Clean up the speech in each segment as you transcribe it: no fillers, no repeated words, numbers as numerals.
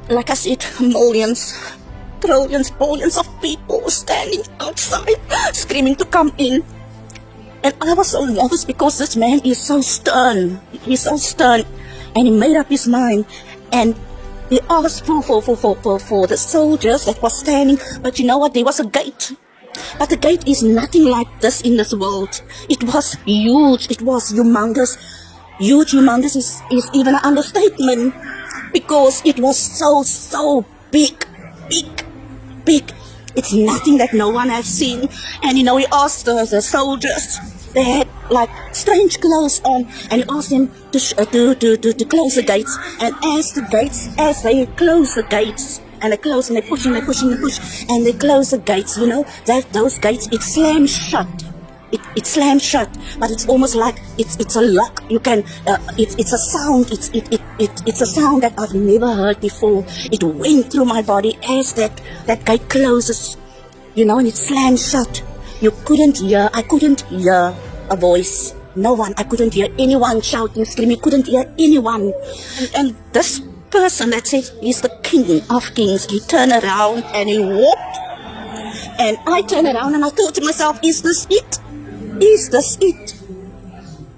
like I said, millions, trillions, billions of people standing outside, screaming to come in. And I was so nervous because this man is so stern. He's so stern. And he made up his mind. And he asked for the soldiers that was standing. But you know what? There was a gate. But the gate is nothing like this in this world. It was huge. It was humongous. Huge, humongous is even an understatement. Because it was so big. Big. It's nothing that no one has seen. And he asked the soldiers, they had like strange clothes on, and he asked them to close the gates. And as they close the gates, and they close and they push, and they close the gates, that those gates, it slams shut. It slams shut, but it's almost like it's a lock. You can it's a sound. It's a sound that I've never heard before. It went through my body as that gate closes, and it slams shut. I couldn't hear a voice. No one. I couldn't hear anyone shouting, screaming. Couldn't hear anyone. And this person that said he's the King of Kings, he turned around and he walked. And I turned around and I thought to myself, is this it? Is this it?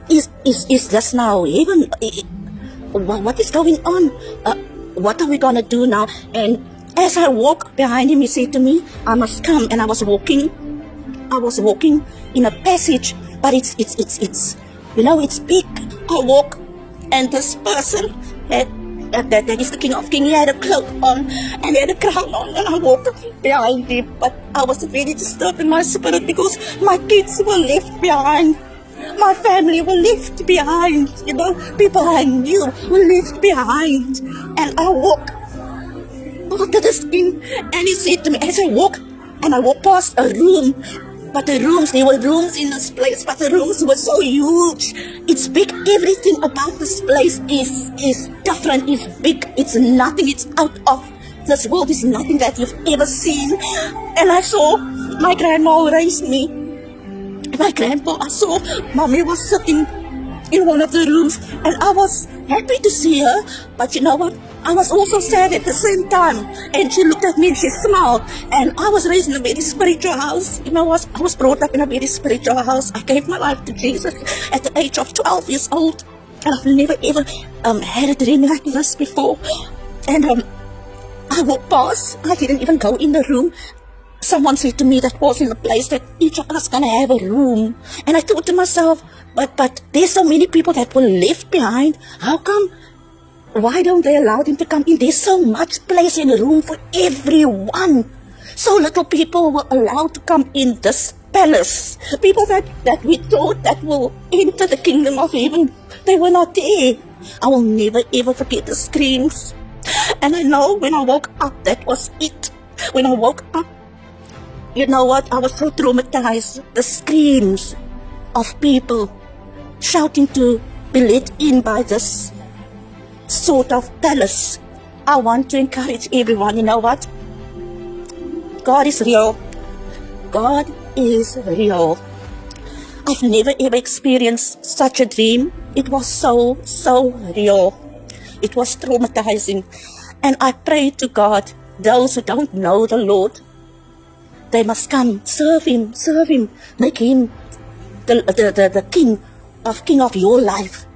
Is this now heaven? What is going on? What are we gonna do now? And as I walked behind him, he said to me, I must come. And I was walking in a passage, but it's big. I walk, and this person that is the King of Kings, he had a cloak on and he had a crown on, and I walked behind him. But I was very disturbed in my spirit because my kids were left behind. My family were left behind. People I knew were left behind. And I walked to this king, and he said to me as I walked past a room. But there were rooms in this place, but the rooms were so huge. It's big. Everything about this place is different. It's big. It's nothing. It's out of this world. It's nothing that you've ever seen. And I saw my grandma who raised me. My grandpa, I saw mommy was sitting in one of the rooms, and I was happy to see her. But you know what? I was also sad at the same time. And she looked at me and she smiled. And I was raised in a very spiritual house. I was brought up in a very spiritual house. I gave my life to Jesus at the age of 12 years old. And I've never ever had a dream like this before. And I walked past. I didn't even go in the room. Someone said to me that was in a place that each of us gonna have a room. And I thought to myself, but there's so many people that were left behind. How come? Why don't they allow them to come in? There's so much place in a room for everyone. So little people were allowed to come in this palace. People that we thought that will enter the kingdom of heaven, they were not there. I will never ever forget the screams. And I know when I woke up, that was it. When I woke up, you know what? I was so traumatized. The screams of people shouting to be let in by this sort of palace. I want to encourage everyone, you know what? God is real. God is real. I've never ever experienced such a dream. It was so real. It was traumatizing. And I pray to God, those who don't know the Lord, they must come, serve Him, make Him the King of your life.